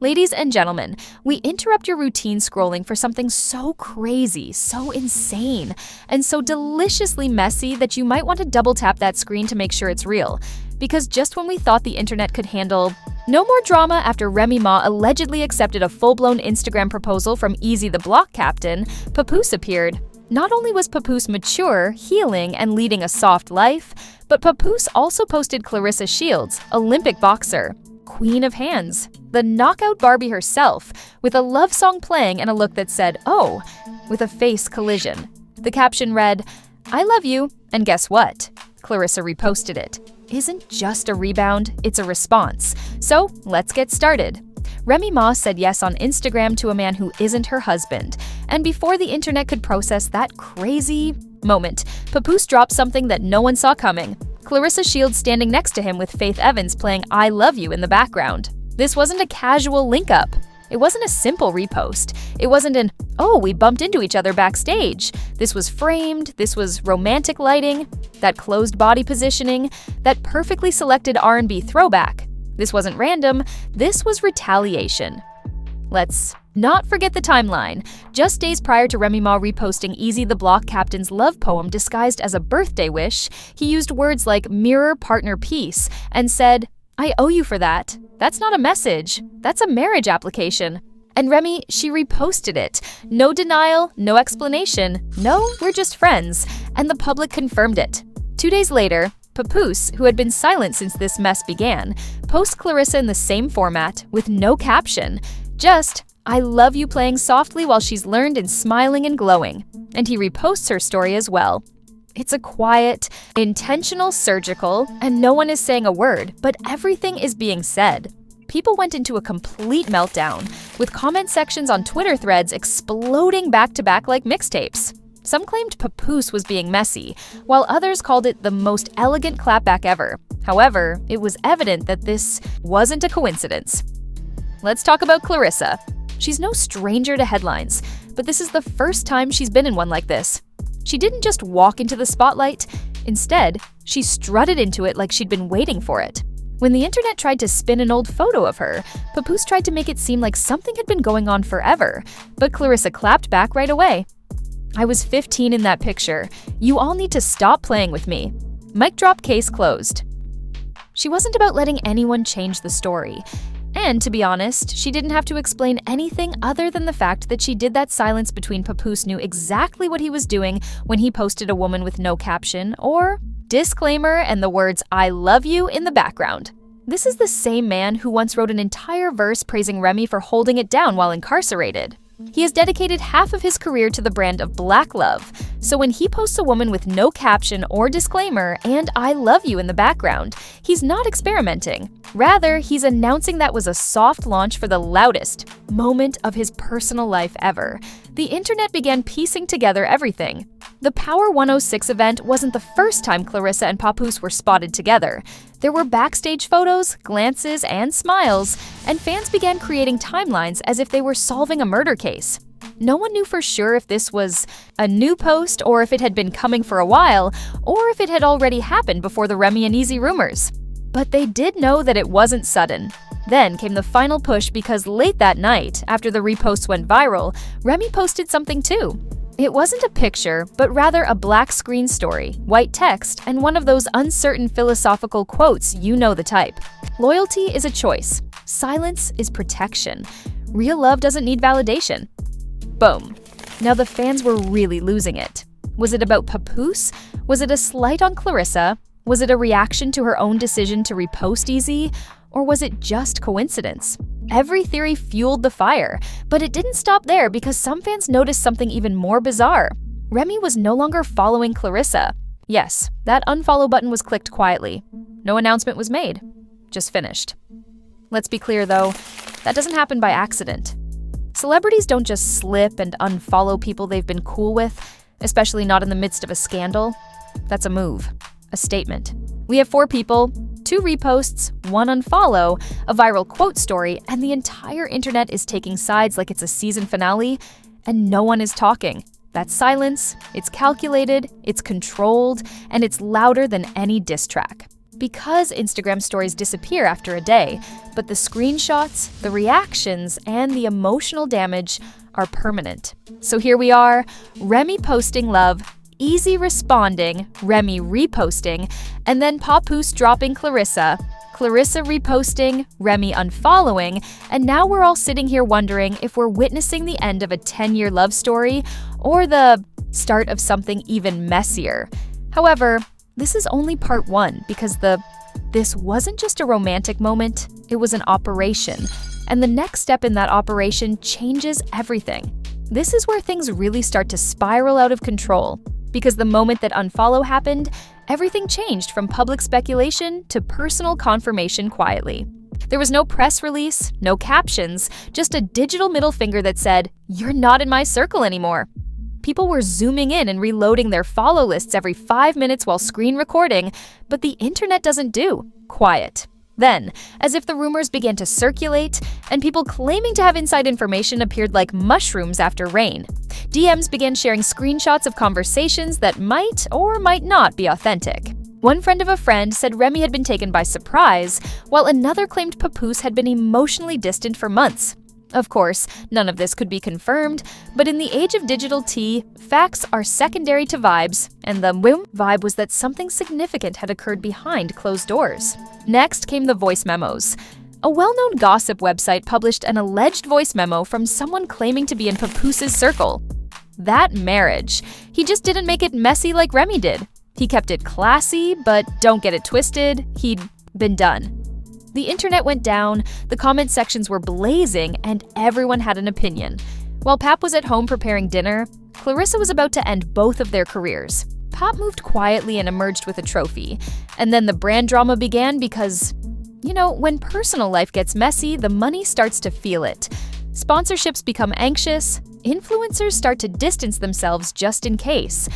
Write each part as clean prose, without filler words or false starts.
Ladies and gentlemen, we interrupt your routine scrolling for something so crazy, so insane, and so deliciously messy that you might want to double tap that screen to make sure it's real. Because just when we thought the internet could handle no more drama after Remy Ma allegedly accepted a full-blown Instagram proposal from Eazy The Block Captain, Papoose appeared. Not only was Papoose mature, healing, and leading a soft life, but Papoose also posted Clarissa Shields, Olympic boxer, Queen of Hands, the knockout Barbie herself, with a love song playing and a look that said, "Oh," with a face collision. The caption read, "I love you, and guess what?" Clarissa reposted it. Isn't just a rebound, it's a response. So let's get started. Remy Ma said yes on Instagram to a man who isn't her husband. And before the internet could process that crazy moment, Papoose dropped something that no one saw coming. Clarissa Shields standing next to him with Faith Evans playing "I Love You" in the background. This wasn't a casual link-up. It wasn't a simple repost. It wasn't an, "Oh, we bumped into each other backstage." This was framed, this was romantic lighting, that closed body positioning, that perfectly selected R&B throwback. This wasn't random, this was retaliation. Let's not forget the timeline. Just days prior to Remy Ma reposting Eazy The Block Captain's love poem disguised as a birthday wish, he used words like "mirror, partner, peace" and said, "I owe you for that. That's not a message. That's a marriage application." And Remy, she reposted it. No denial, no explanation. No, we're just friends. And the public confirmed it. 2 days later, Papoose, who had been silent since this mess began, posts Clarissa in the same format with no caption. Just, "I love you" playing softly while she's learned and smiling and glowing. And he reposts her story as well. It's a quiet, intentional, surgical, and no one is saying a word, but everything is being said. People went into a complete meltdown, with comment sections on Twitter threads exploding back-to-back like mixtapes. Some claimed Papoose was being messy, while others called it the most elegant clapback ever. However, it was evident that this wasn't a coincidence. Let's talk about Clarissa. She's no stranger to headlines, but this is the first time she's been in one like this. She didn't just walk into the spotlight. Instead, she strutted into it like she'd been waiting for it. When the internet tried to spin an old photo of her, Papoose tried to make it seem like something had been going on forever, but Clarissa clapped back right away. "I was 15 in that picture. You all need to stop playing with me." Mic drop, case closed. She wasn't about letting anyone change the story. And to be honest, she didn't have to explain anything other than the fact that she did that silence between Papoose knew exactly what he was doing when he posted a woman with no caption or disclaimer and the words "I love you" in the background. This is the same man who once wrote an entire verse praising Remy for holding it down while incarcerated. He has dedicated half of his career to the brand of black love, so when he posts a woman with no caption or disclaimer and "I love you" in the background, he's not experimenting. Rather, he's announcing that was a soft launch for the loudest moment of his personal life ever. The internet began piecing together everything. The Power 106 event wasn't the first time Clarissa and Papoose were spotted together. There were backstage photos, glances, and smiles, and fans began creating timelines as if they were solving a murder case. No one knew for sure if this was a new post or if it had been coming for a while, or if it had already happened before the Remy and Eazy rumors. But they did know that it wasn't sudden. Then came the final push because late that night, after the reposts went viral, Remy posted something too. It wasn't a picture, but rather a black screen story, white text, and one of those uncertain philosophical quotes, you know the type. Loyalty is a choice. Silence is protection. Real love doesn't need validation. Boom. Now the fans were really losing it. Was it about Papoose? Was it a slight on Clarissa? Was it a reaction to her own decision to repost Eazy? Or was it just coincidence? Every theory fueled the fire, but it didn't stop there because some fans noticed something even more bizarre. Remy was no longer following Clarissa. Yes, that unfollow button was clicked quietly. No announcement was made. Just finished. Let's be clear though, that doesn't happen by accident. Celebrities don't just slip and unfollow people they've been cool with, especially not in the midst of a scandal. That's a move, a statement. We have 4 people, 2 reposts, 1 unfollow, a viral quote story, and the entire internet is taking sides like it's a season finale, and no one is talking. That silence, it's calculated, it's controlled, and it's louder than any diss track. because Instagram stories disappear after a day, but the screenshots, the reactions, and the emotional damage are permanent. So here we are, Remy posting love, Eazy responding, Remy reposting, and then Papoose dropping Clarissa, Clarissa reposting, Remy unfollowing, and now we're all sitting here wondering if we're witnessing the end of a 10-year love story or the start of something even messier. However, this is only part one because this wasn't just a romantic moment, it was an operation. And the next step in that operation changes everything. This is where things really start to spiral out of control. Because the moment that unfollow happened, everything changed from public speculation to personal confirmation quietly. There was no press release, no captions, just a digital middle finger that said, "You're not in my circle anymore." People were zooming in and reloading their follow lists every 5 minutes while screen recording, but the internet doesn't do quiet. Then, as if the rumors began to circulate, and people claiming to have inside information appeared like mushrooms after rain. DMs began sharing screenshots of conversations that might or might not be authentic. One friend of a friend said Remy had been taken by surprise, while another claimed Papoose had been emotionally distant for months. Of course, none of this could be confirmed, but in the age of digital tea, facts are secondary to vibes, and the vibe was that something significant had occurred behind closed doors. Next came the voice memos. A well-known gossip website published an alleged voice memo from someone claiming to be in Papoose's circle. That marriage. He just didn't make it messy like Remy did. He kept it classy, but don't get it twisted, he'd been done. The internet went down, the comment sections were blazing, and everyone had an opinion. While Pap was at home preparing dinner, Clarissa was about to end both of their careers. Pap moved quietly and emerged with a trophy. And then the brand drama began because, when personal life gets messy, the money starts to feel it. Sponsorships become anxious, influencers start to distance themselves just in case.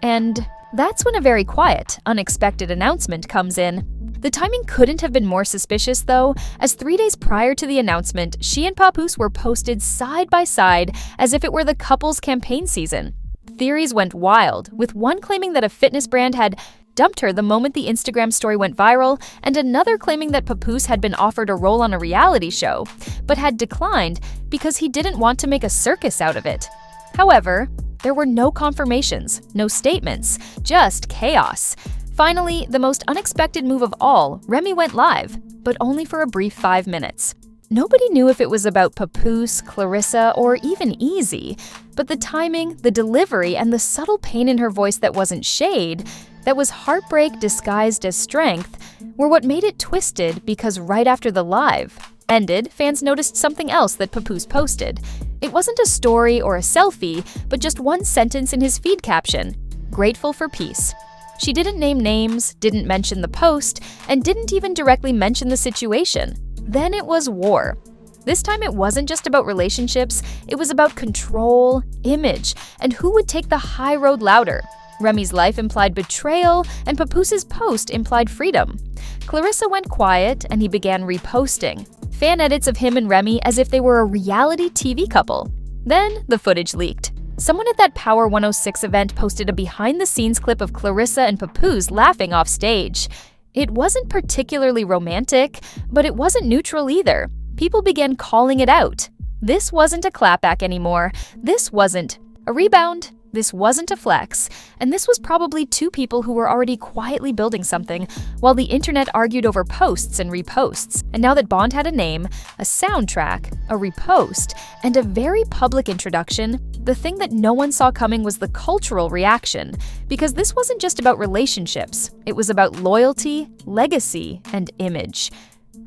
And that's when a very quiet, unexpected announcement comes in. The timing couldn't have been more suspicious, though, as 3 days prior to the announcement, she and Papoose were posted side by side as if it were the couple's campaign season. Theories went wild, with one claiming that a fitness brand had dumped her the moment the Instagram story went viral, and another claiming that Papoose had been offered a role on a reality show, but had declined because he didn't want to make a circus out of it. However, there were no confirmations, no statements, just chaos. Finally, the most unexpected move of all, Remy went live, but only for a brief 5 minutes. Nobody knew if it was about Papoose, Clarissa, or even Eazy, but the timing, the delivery, and the subtle pain in her voice that wasn't shade, that was heartbreak disguised as strength, were what made it twisted because right after the live ended, fans noticed something else that Papoose posted. It wasn't a story or a selfie, but just one sentence in his feed caption, "Grateful for peace." She didn't name names, didn't mention the post, and didn't even directly mention the situation. Then it was war. This time it wasn't just about relationships, it was about control, image, and who would take the high road louder. Remy's life implied betrayal, and Papoose's post implied freedom. Clarissa went quiet, and he began reposting fan edits of him and Remy as if they were a reality TV couple. Then the footage leaked. Someone at that Power 106 event posted a behind-the-scenes clip of Clarissa and Papoose laughing off stage. It wasn't particularly romantic, but it wasn't neutral either. People began calling it out. This wasn't a clapback anymore. This wasn't a rebound. This wasn't a flex. And this was probably two people who were already quietly building something, while the internet argued over posts and reposts. And now that Bond had a name, a soundtrack, a repost, and a very public introduction, the thing that no one saw coming was the cultural reaction. Because this wasn't just about relationships. It was about loyalty, legacy, and image.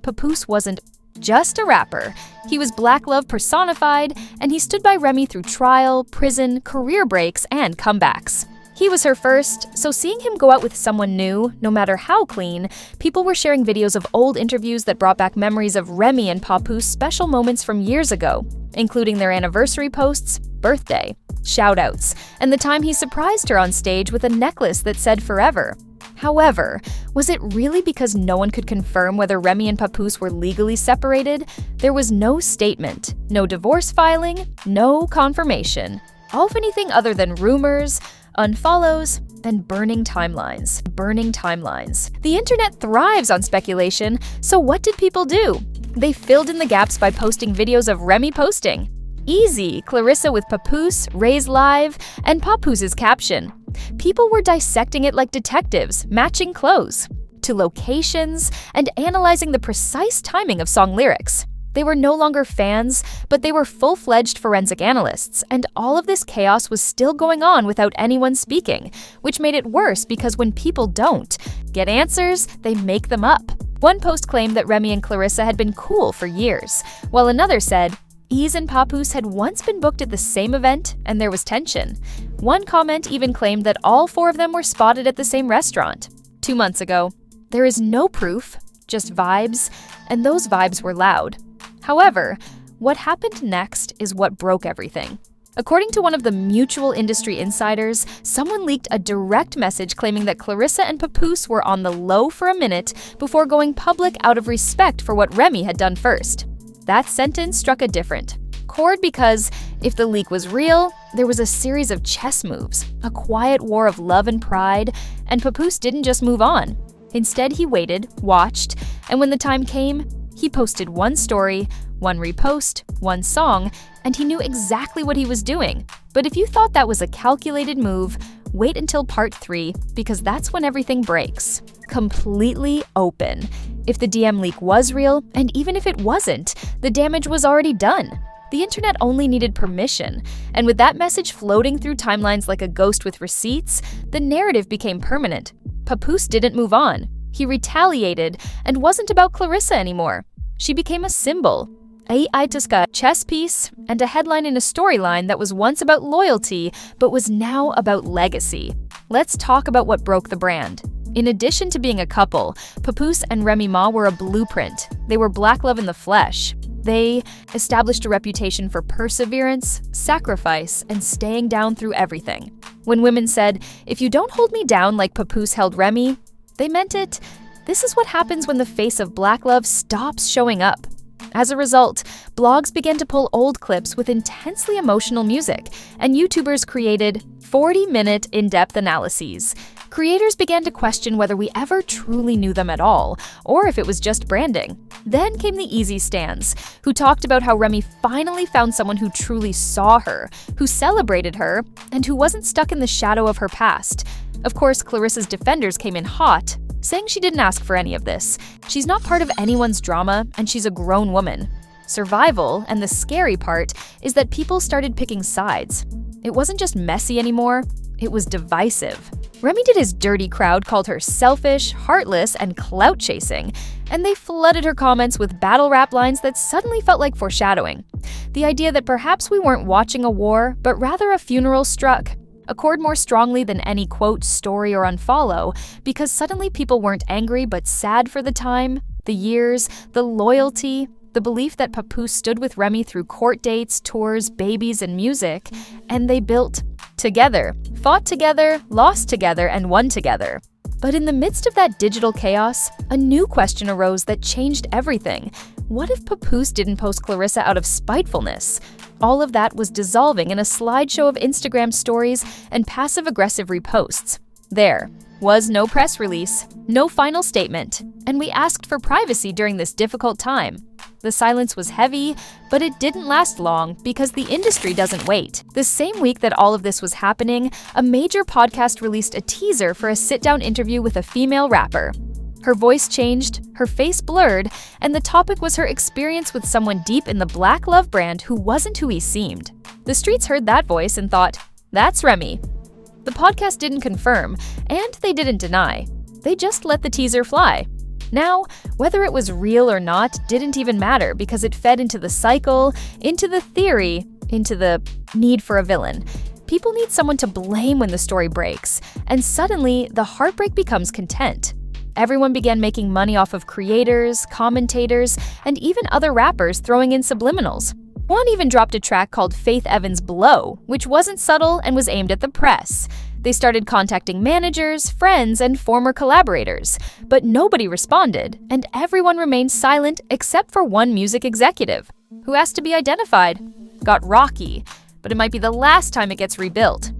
Papoose wasn't just a rapper. He was Black love personified, and he stood by Remy through trial, prison, career breaks, and comebacks. He was her first, so seeing him go out with someone new, no matter how clean, people were sharing videos of old interviews that brought back memories of Remy and Papoose special moments from years ago, including their anniversary posts, birthday, shout-outs, and the time he surprised her on stage with a necklace that said forever. However, was it really because no one could confirm whether Remy and Papoose were legally separated? There was no statement, no divorce filing, no confirmation. All of anything other than rumors, Unfollows, and burning timelines. The internet thrives on speculation, so what did people do? They filled in the gaps by posting videos of Remy posting. Eazy, Clarissa with Papoose, Ray's live, and Papoose's caption. People were dissecting it like detectives, matching clothes to locations and analyzing the precise timing of song lyrics. They were no longer fans, but they were full-fledged forensic analysts, and all of this chaos was still going on without anyone speaking, which made it worse because when people don't get answers, they make them up. One post claimed that Remy and Clarissa had been cool for years, while another said, Eazy and Papoose had once been booked at the same event, and there was tension. One comment even claimed that all four of them were spotted at the same restaurant 2 months ago. There is no proof, just vibes, and those vibes were loud. However, what happened next is what broke everything. According to one of the mutual industry insiders, someone leaked a direct message claiming that Clarissa and Papoose were on the low for a minute before going public out of respect for what Remy had done first. That sentence struck a different chord because if the leak was real, there was a series of chess moves, a quiet war of love and pride, and Papoose didn't just move on. Instead, he waited, watched, and when the time came, he posted one story, one repost, one song, and he knew exactly what he was doing. But if you thought that was a calculated move, wait until part 3, because that's when everything breaks. Completely open. If the DM leak was real, and even if it wasn't, the damage was already done. The internet only needed permission, and with that message floating through timelines like a ghost with receipts, the narrative became permanent. Papoose didn't move on. He retaliated and wasn't about Clarissa anymore. She became a symbol, a chess piece, and a headline in a storyline that was once about loyalty but was now about legacy. Let's talk about what broke the brand. In addition to being a couple, Papoose and Remy Ma were a blueprint. They were black love in the flesh. They established a reputation for perseverance, sacrifice, and staying down through everything. When women said, "If you don't hold me down like Papoose held Remy," they meant it. This is what happens when the face of black love stops showing up. As a result, blogs began to pull old clips with intensely emotional music, and YouTubers created 40-minute in-depth analyses. Creators began to question whether we ever truly knew them at all, or if it was just branding. Then came the Eazy stans, who talked about how Remy finally found someone who truly saw her, who celebrated her, and who wasn't stuck in the shadow of her past. Of course, Clarissa's defenders came in hot, saying she didn't ask for any of this. She's not part of anyone's drama, and she's a grown woman. Survival, and the scary part, is that people started picking sides. It wasn't just messy anymore, it was divisive. Remy did his dirty crowd called her selfish, heartless, and clout-chasing, and they flooded her comments with battle rap lines that suddenly felt like foreshadowing. The idea that perhaps we weren't watching a war, but rather a funeral struck a chord more strongly than any quote, story, or unfollow, because suddenly people weren't angry but sad for the time, the years, the loyalty, the belief that Papoose stood with Remy through court dates, tours, babies, and music, and they built together, fought together, lost together, and won together. But in the midst of that digital chaos, a new question arose that changed everything. What if Papoose didn't post Clarissa out of spitefulness? All of that was dissolving in a slideshow of Instagram stories and passive-aggressive reposts. There was no press release, no final statement, and we asked for privacy during this difficult time. The silence was heavy, but it didn't last long because the industry doesn't wait. The same week that all of this was happening, a major podcast released a teaser for a sit-down interview with a female rapper. Her voice changed, her face blurred, and the topic was her experience with someone deep in the black love brand who wasn't who he seemed. The streets heard that voice and thought, that's Remy. The podcast didn't confirm, and they didn't deny. They just let the teaser fly. Now, whether it was real or not didn't even matter because it fed into the cycle, into the theory, into the need for a villain. People need someone to blame when the story breaks, and suddenly the heartbreak becomes content. Everyone began making money off of creators, commentators, and even other rappers throwing in subliminals. One even dropped a track called Faith Evans' Blow, which wasn't subtle and was aimed at the press. They started contacting managers, friends, and former collaborators, but nobody responded, and everyone remained silent except for one music executive, who asked to be identified. Got rocky, but it might be the last time it gets rebuilt.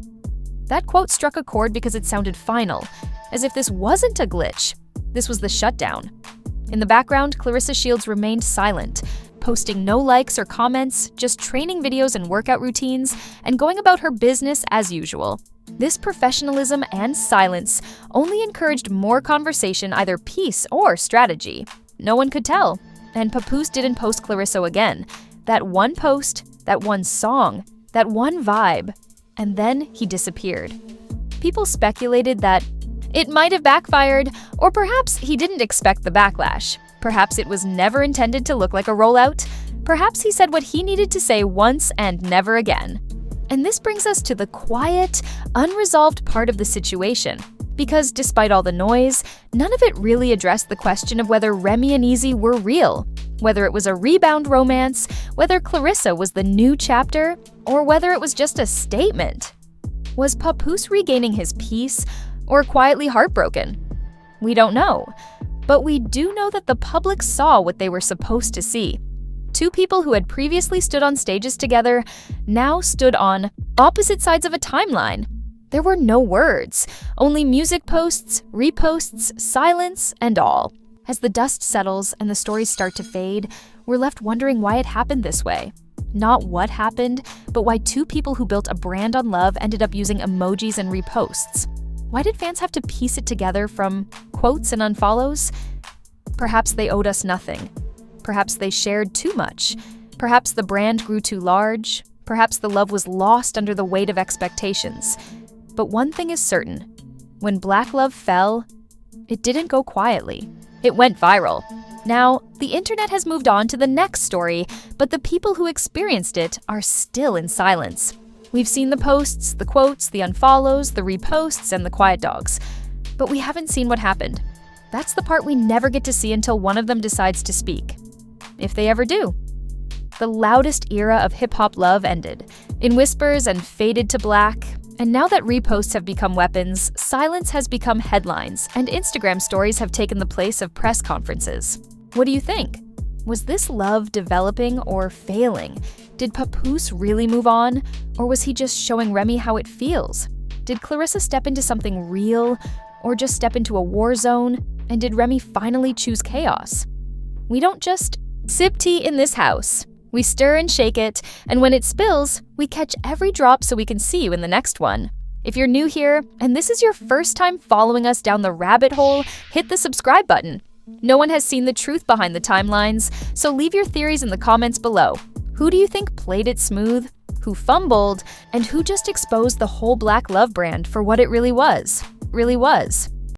That quote struck a chord because it sounded final, as if this wasn't a glitch. This was the shutdown. In the background, Clarissa Shields remained silent, posting no likes or comments, just training videos and workout routines, and going about her business as usual. This professionalism and silence only encouraged more conversation, either peace or strategy. No one could tell. And Papoose didn't post Clarissa again. That one post, that one song, that one vibe, and then he disappeared. People speculated that it might have backfired, or perhaps he didn't expect the backlash. Perhaps it was never intended to look like a rollout. Perhaps he said what he needed to say once and never again. And this brings us to the quiet, unresolved part of the situation. Because despite all the noise, none of it really addressed the question of whether Remy and Eazy were real, whether it was a rebound romance, whether Clarissa was the new chapter, or whether it was just a statement. Was Papoose regaining his peace, or quietly heartbroken? We don't know. But we do know that the public saw what they were supposed to see. Two people who had previously stood on stages together now stood on opposite sides of a timeline. There were no words, only music posts, reposts, silence, and all. As the dust settles and the stories start to fade, we're left wondering why it happened this way. Not what happened, but why two people who built a brand on love ended up using emojis and reposts. Why did fans have to piece it together from quotes and unfollows? Perhaps they owed us nothing. Perhaps they shared too much. Perhaps the brand grew too large. Perhaps the love was lost under the weight of expectations. But one thing is certain. When Black love fell, it didn't go quietly. It went viral. Now, the internet has moved on to the next story, but the people who experienced it are still in silence. We've seen the posts, the quotes, the unfollows, the reposts, and the quiet dogs. But we haven't seen what happened. That's the part we never get to see until one of them decides to speak. If they ever do. The loudest era of hip-hop love ended, in whispers and faded to black. And now that reposts have become weapons, silence has become headlines, and Instagram stories have taken the place of press conferences. What do you think? Was this love developing or failing? Did Papoose really move on? Or was he just showing Remy how it feels? Did Clarissa step into something real? Or just step into a war zone? And did Remy finally choose chaos? We don't just sip tea in this house. We stir and shake it, and when it spills, we catch every drop so we can see you in the next one. If you're new here, and this is your first time following us down the rabbit hole, hit the subscribe button. No one has seen the truth behind the timelines, so leave your theories in the comments below. Who do you think played it smooth? Who fumbled? And who just exposed the whole Black love brand for what it really was?